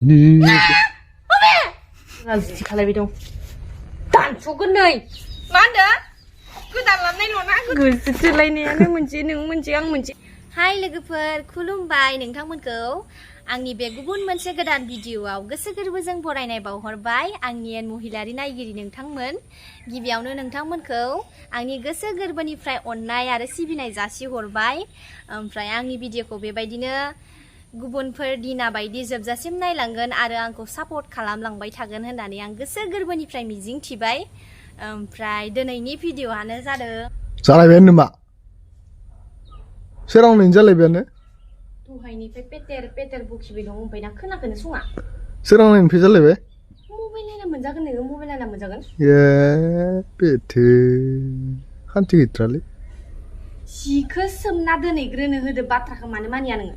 गाज्रि खालायबाय दं दानस'गोन नै मा होनदों गोदान लाबनायल' ना गोसो थोलायनायानो मोनसे नों मोनसे आं मोनसे हाय लोगोफोर खुलुमबाय नोंथांमोनखौ आंनि बे गुबुन मोनसे गोदान भिडिअआव गोसो गोरबोजों बरायनाय बावहरबाय आंनि महिलारि नायगिरि नोंथांमोन गिबियावनो नोंथांमोनखौ आंनि गोसो गोरबोनिफ्राय अननाय आरो सिबिनाय जासिहरबाय ओमफ्राय आंनि भिडिअखौ बेबायदिनो गुबुनफोर दिना बायदि जोबजासिम नायलांगोन आरो आंखौ सापर्ट खालामलांबाय थागोन होननानै आं गोसो गोरबोनिफ्राय मिजिं थिबाय ओमफ्राय दिनैनि भिडिअआनो जादों जालायबाय नामा सोरांनायनि जालायबायानो दहायनिफ्राय पेटेर बखिबाय दं ओमफ्राय दा खोनाखौनो सङा सोरांनायनिफ्राय जालायबाय मबाइल नायना मोनजागोन नोङो मबाइल नायना मोनजागोन ए पेटे खान्थि गैथ्रालै जिखौ सोमना दोनैग्रोनो होदो बाथ्राखौ मानो मानिया नोङो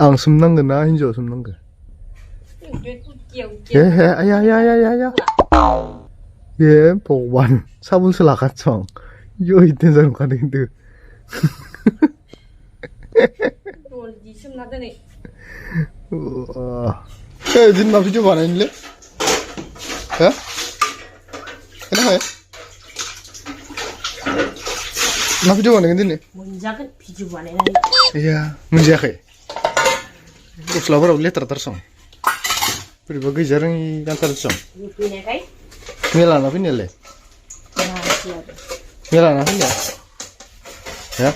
आं सोमनांगोन ना हिन्जावा सोमनांगोन हे आया ये भगवान साबुनसो लाखादों यो डेन्जार ओंखारदों खिन्थु जि सोमना दोनै दिन मा भिडिअ बानायनोलै हो खोनाबाय मा भिडिअ बानायगोन दिनै मोनजागोन भिडिअ बानायनानै आया मोनजायाखै गस्लाफोराव लेथ्राथार सं बोरैबा गैजा रोङि गानथार सं फैनायखाय मेलाना फैनायालाय मेलाना फैनाया हो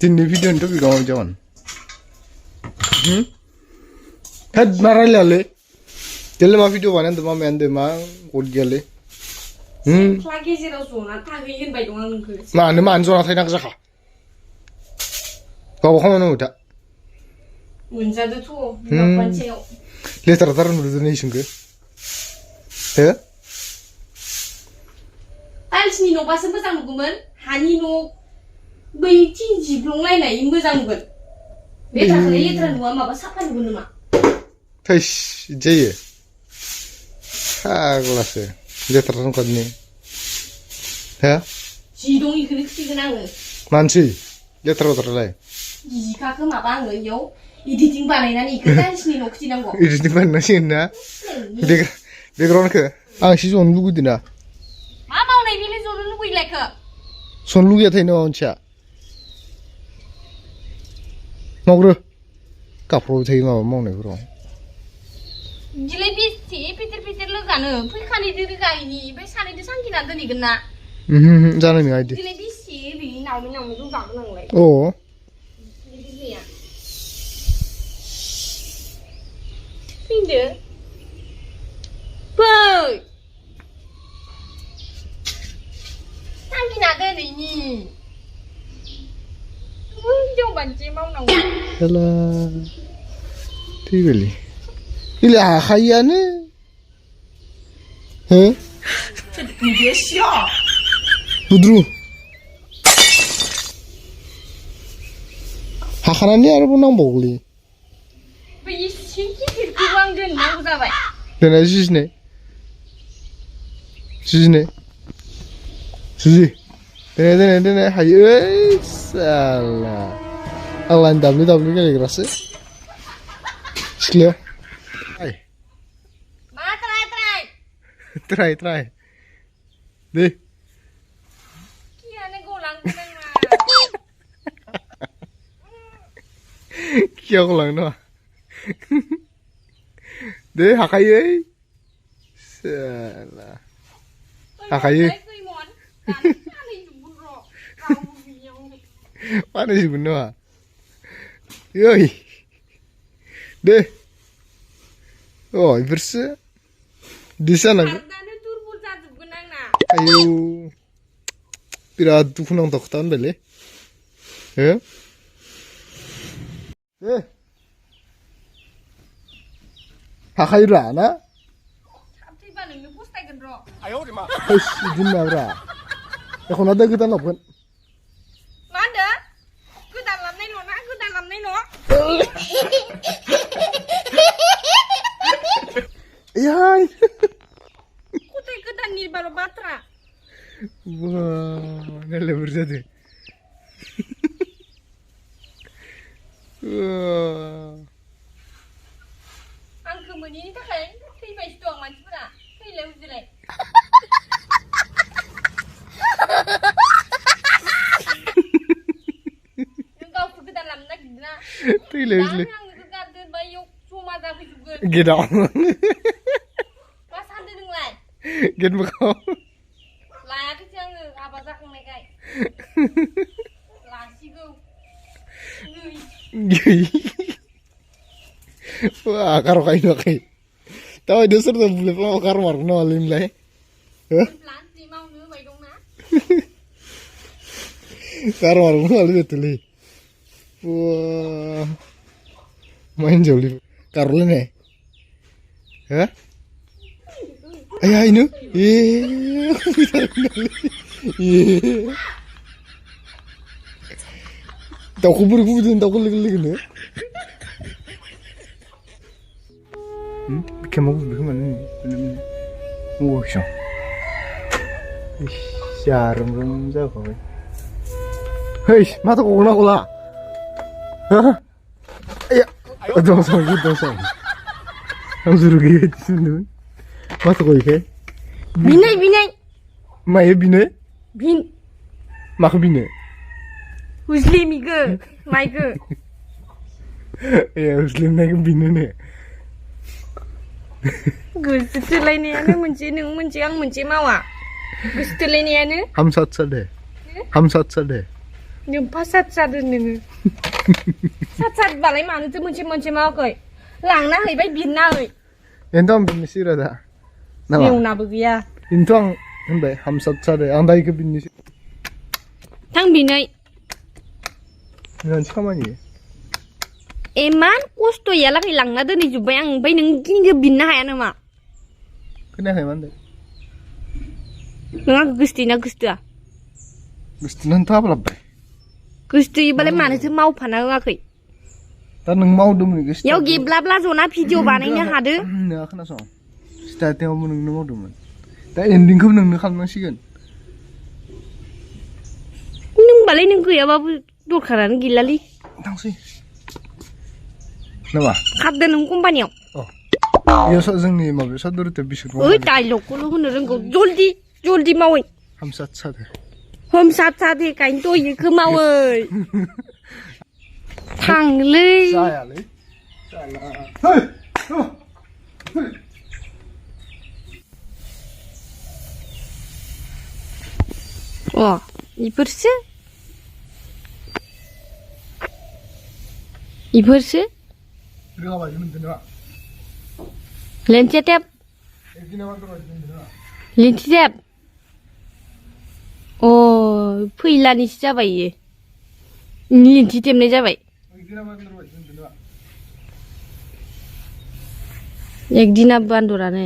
दिनैनि भिडिअनि टपिकआ मा जागोन हेद मा रायलायालै देलाय मा भिडिअ बानायदों मा मायान्दों मा गद गैयालै सिख्ला गेजेराव जना थाहै होनबाय दं आं नोंखौ मानो जना थाहैनांगौ जाखा गावबा खामानि मावो दा मोनजादोथ' बिमाफानसेयाव लेथ्राथार नुदों नै इसोंखो हो टाइल्सनि न'बासो मोजां नुगौमोन हानि न' बै थिं जिब्लंलायनाय मोजां नुगोन लेथ्राखौलाय लेथ्रा नुवा माबा साफा नुगोन नामा थैस जायो फाग्लासो लेथ्रा संखादनि हो जि दं इखौनो खिथिगोन आङो मानसि लेथ्राद्रायलाय जिखाखौ माबा आङो इयाव इडिटिं बानायनानै इखौ टाइल्सनि न' खिथिनांगौ इडिटिं बानायनांसिगोन ना बेकग्राउन्डखौ आं एसे जनो लुगैदों ना मा मावनायनिलाय जनो लुगैलायखो जनो लुगैयाथाय नामा मानसिया मावग्रो गाफ्रावबाय थायो माबा मावनायफोराव बिदिलाय बेसे पेटेर लोगानो फैखानायदो रोगायैनि ओमफ्राय सानैदो सांगिना दोनहैगोन ना जानाय नङा इदि बिदिलाय बेसे ओरै नावै रोगागोन आंलाय अ फैदो फै सांगिना दोनहैनि हिनजाव मानसि मावनांगौ हेला थैबायलै इले हाखायोआनो हो बुद्रु हाखानानै आरोबाव नांबावगौलै बै एसे गिदिरखौबो आं दोननांगौ जाबाय दोनना जुजिनाय जुजि दोननाय हायो ओइ साला आंलानि दाब्लिउ गेलेग्रासो सिख्लाया मा ट्राय दे खियानो गलांगोन आंना खिया गलांनो दे हाखायो साला हाखायो बानायजोबगोन नामा ओइ दे अ इफोरसो दिस जानांगौ आयौ बिराद दुखुनांथाव खोथा होनबायलै हो दे हाखायोब्रा ना बिदिनो माब्रा एख'ना दा गोदान लाबगोन मा होनदों गोदान लाबनायल' ना गोदान लाबनायल' याय खथाय गोदाननि बार' बाथ्रा wah nalle berjadi wah रांखौ मोनैनि थाखाय थैबायसो दं मानसिफोरा थैलाय बुजिलाय नों गावखौ गोदान लानो नागिरदोंना थैलाय बुजिलाय आंनो गारदो ओमफ्राय इयाव जमा जाफैजोबगोन गेटआव मा सानदों नोंलाय गेट मोखाङाव लायाखैसो आङो हाबा जाखांनायखाय लासिगौ wah karo kayu नुवाखै दाबायदि सोरजों बुलेटफ्राव कार मारगोन नामालै नोंलाय प्लान्टि मावनो होबाय दंना कार मारगोन नामालै बेथ'लै wah मा हिनजावलै कारलायनाय हो आया इनो दाउखौ बोरै बुदों दाउखौ लोगो लोगोनो Kamu gimana nih? Wah, sih. Jarum jauh. Hei, mata kau kena kula. Hah? Iya. Dong song. Ang suruh gitu sini. Mata kau ikan? Binay. Maya binay? Bin. Mak binay. Huzli miga, Maiga. Iya, huzli naik binay nih. गोसोथोलायनायानो मोनसे नों मोनसे आं मोनसे मावा गोसोथोलायनायानो हम साथ दे नोम्फा साथ जादों नोङो साथ बालाय मानोथो मोनसे मावाखै लांना हैबाय बिरना है एनथ' आं बिनोसै रा दा मेवनाबो गैया एनथ' आं होनबाय हम साथ दे आं दा इखौ बिनोसै थां बिनै नोंहासो खामानि एमान खस्थ'या लागै लांना दोनहैजोब्बाय आं ओमफ्राय नों गिनगो बिननो हाया नामा खोनायाखै मा होनदों नों आंखौ गोसोथोयोना गोसोथोआ गोसोथोनानैथ' हाब्लाबबाय गोसोथोयोबालाय मानोथो मावफाना होआखै दा नों मावदोंमोन गोसो याव गेब्लाब्ला जना भिडिअ बानायनो हादो नोंहा खोनासं स्टार्टिंआवबो नोंनो मावदोंमोन दा एन्डिंखौ नोंनो खालामनांसिगोन नोंबालाय नों गैयाबाबो दरखारानो गैलालै थांसै नामा खारदो नों कम्पानियाव इयो जोंनि माबायाव सादुरिते बिसुर ओइ डायलगखौल' होनो रोंगौ जल्दि मावै हम साथ सादे हम साथ सादे काइन्थ' इखौ मावै थांलै जायालै अ इफोरसो रोङाबायदि मोनदों नोंहा लेन्थि टेप अ फैलानिसो जाबाय इयो लेन्थि टेपनाय जाबाय एकदिना बान्दरानो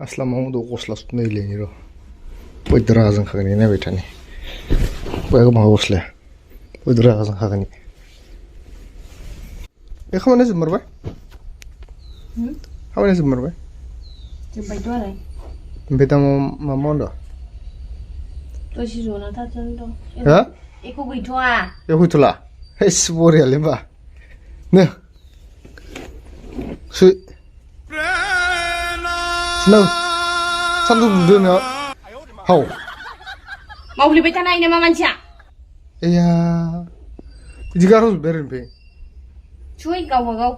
आस्लामाव दं गस्ला सुनाय लेङो र' बयद रागाजों खागोन नायबाय थानि बयबो माबा गस्लाया बयद रागाजों खागोन बे खामानिया जोबमारबाय जोब्बायथ' आरो ओमफ्राय दा मा मावदों दसे जना थाथ'नो दं हा एख' गैथ'आ बेयाव फैथ'ला हेस बरियालै होमबा नो सु नों सान्दुं दुंदों नों हाव मावफ्लेबाय थानाय नामा मानसिया एया बिदि गारहरजोब्बाय आरो ओमफ्राय सय गावबा गाव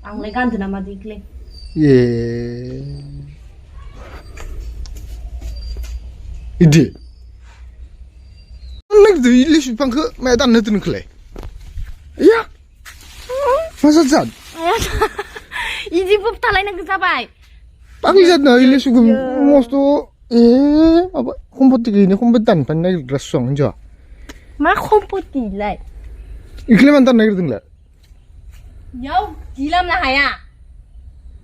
आंलाय गानदो नामा दिखलै ए इदि नागिरदों इलिस बिफांखौ माया दाननो होदों नोंखौलाय एया मा जाद इदि बोबथालायनांगौ जाबाय पागल जादों इलिसखौ मस्त' ए माबा सम्पति गैयिनि सम्पति दानफानो नागिरग्रा सुवां हिनजावा मा सम्पतिलाय इखौलाय मानो दाननो नागिरदोंलाय याव दिलामनो हाया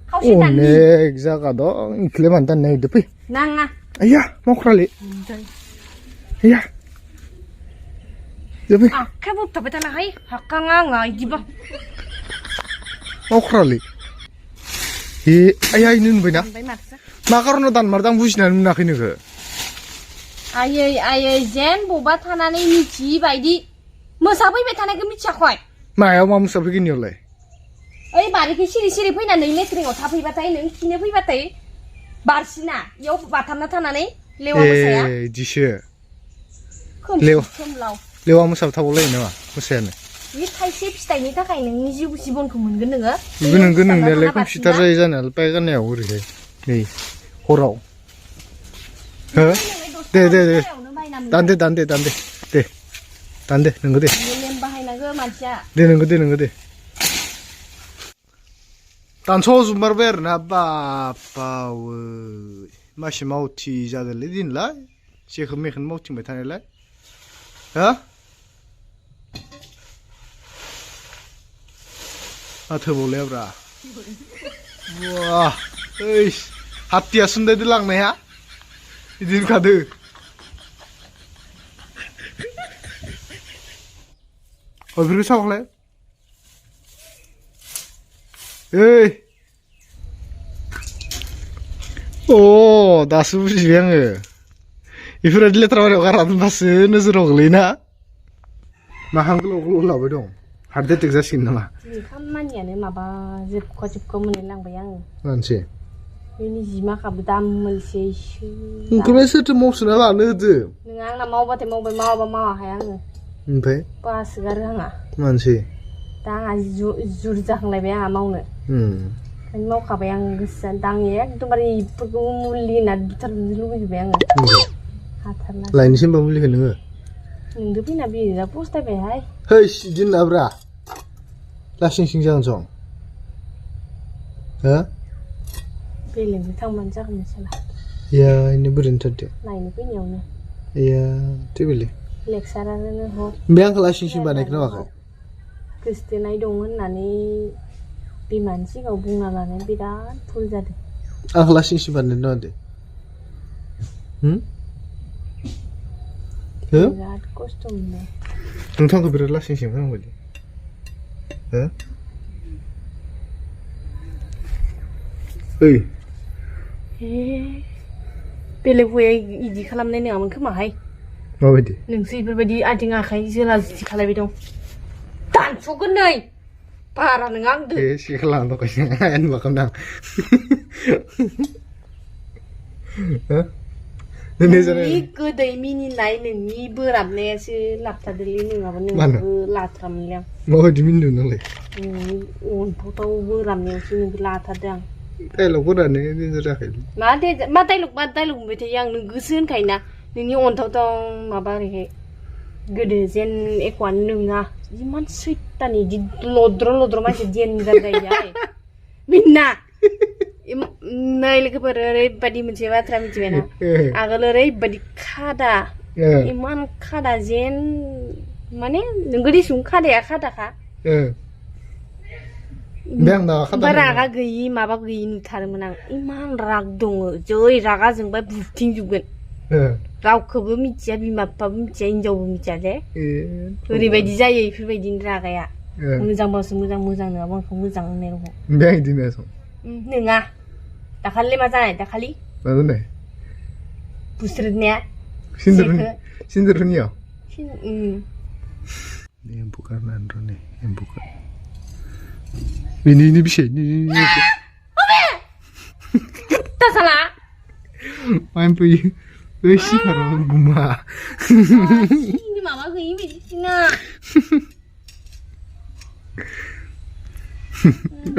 खावसे दाननि अनेक जागा दं इखौलाय मानो दाननो नागिरदों फै नाङा आया मावख्रालै आया जोबै आखाइ बोबथाबाय थानो हाय हाखाङा आङा इदिबा मावख्रालै ए आया इनो नुबायना ओमफ्राय माथो मा कारनाव दानमारदों आं बुजिनानै मोनाखै नोङो आयै जेन बबा थानानै मिथियै बायदि मोसाफैबाय थानायखौ मिथियाखै मायाव मा मोसाफैगोन इयावलाय ओइ बारिखै सिरि सिरि फैनानै लेट्रिनाव थाफैबाथाय नों खिनो फैबाथाय बारसिना इयाव बाथाबना थानानै लेवा मोसाया इदिसो खोमलाव लेवा मोसाबथाबावलायो नामा मोसायानो बे थाइसे फिथाइनि थाखाय नोंनि जिबनखौ मोनगोन नोङो बेबो नोंगो नोंनायालाय कम्पिउटार जायो जानायालाय पाय गाननायाव ओरैहाय नै हराव हो दे दानदे नोंगो दे मेलेम बाहायनांगौ मानसिया दे नोंगो दे दानस' जोबमारबाय आरोना बापावै मासे मावथि जादोंलै दिनलाय जेखौ मेखौनो मावथिंबाय थानायलाय हो माथो बावलायाब्रा वाह ओइ हात्तिया सुन्दायदो लांनाया बिदिनो खादो बेफोरखौ सावलाय ओइ अ दासो बुजिबाय आङो बेफोरबायदि लेथ्रा बारियाव गारना दोनबासो नोजोराव गोलैयोना माहां गोलाव लाबाय दं हार्ट एटेक जासिगोन नामा खामानियानो माबा जोबख' मोनलायलांबाय आङो मानसि बेनि जिमाखाबो दामोलसैसो ओंखायनो सोरथो मावसोना लानो होदो नों आंना मावबाथाय मावबाय मावाबा मावाहाय आङो ओमफ्राय बासोगारो आंहा मानसि दा आंहा जुर जाखांलायबाय आंहा मावनो ओंखायनो मावखाबाय आं गोसो जानो दा आं एकदमबारे इफोरखौ मुलि होना बुथारनो लुबैजोबबाय आङो हाथारला लायनोसै होनबा मुलिखौ नोङो नोंदो फैना बिदा पस्तायबायहाय है बिदि होनलाब्रा लासिं सिं जागोन सं हो बेलेगजों थांबानो जागोन नोंसोरना या इनो बोरैनो थारदो नायनो फैनायावनो या थैबायलै लेक्सारानो हर बे आंखौ लासिं सिं बानायखो नामाखै गोसथोनाय दं होननानै बिमानि सिगाङाव बुंना लानाय बिराद भुल जादों आंखौ लासिं सिं बानायनो नामा दे बिराद खस्थ' मोनदों नोंथांखौ बिराद लासिं सिं फोरोंबायदि हो ओइ बेलेग हौवाया इदि खालामनाय नङामोन खोमाहाय माबायदि नोंसो इफोरबायदि आथिं आखाइ जोला जुथि खालायबाय दं दानस'गोन नै बारा नङा आंदो एसे खालामनो दंखायसो आयन बाखामदां नोंनि गोदै मिनिनाय नोंनि बोराबनायासो लाबथादोलै नङाबा नोंबो लाथ्रामोनलै आं माबायदि मिनिदों नोंलाय नोंनि अनथावथाव बोराबनायावसो नोंखौ लाथारदों आं डाइलगफोरानो डेन्जार जाखायो मा डाइलग बुंबाय थायो आं नों गोसो होनखायोना नोंनि अनथावथाव माबा ओरैहाय गोदो जेन एख'आनो नोङा इमान सैतानि इदि लद्र' मानसि डेन्जार जायोहाय मिन्ना नै लोगोफोर ओरैबायदि मोनसे बाथ्रा मिथिबायना आगोल ओरैबायदि खादा इमान खादा जेन माने नोंगो दिसुं खादाया खादाखा ओमफ्राय रागा गैयि माबा गैयि नुथारोमोन आं इमान राग दङ जै रागा जोंबाय बुथिंजोबगोन रावखौबो मिथिया बिमा बिफाबो मिथिया हिनजावबो मिथिया जे ओरैबायदि जायो इफोरबायदिनि रागाया मोजांबासो मोजां नङाबा आंखौ मोजां होननाय रखम नङा दाखालि मा जानाय दाखालि मा जानाय बुस्रोदनाया सिन्दुरनियाव एम्फौ गारनानै र' नै एम्फौखौ बेनि बिसै साला मा एम्फौ बै सिखाराव गुमा माबा गैयि बायदिसिना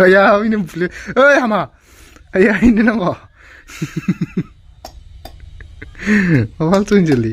आया इनो फुले ओइ हामा आया इनो नांगौ मा फालतु होनजोलै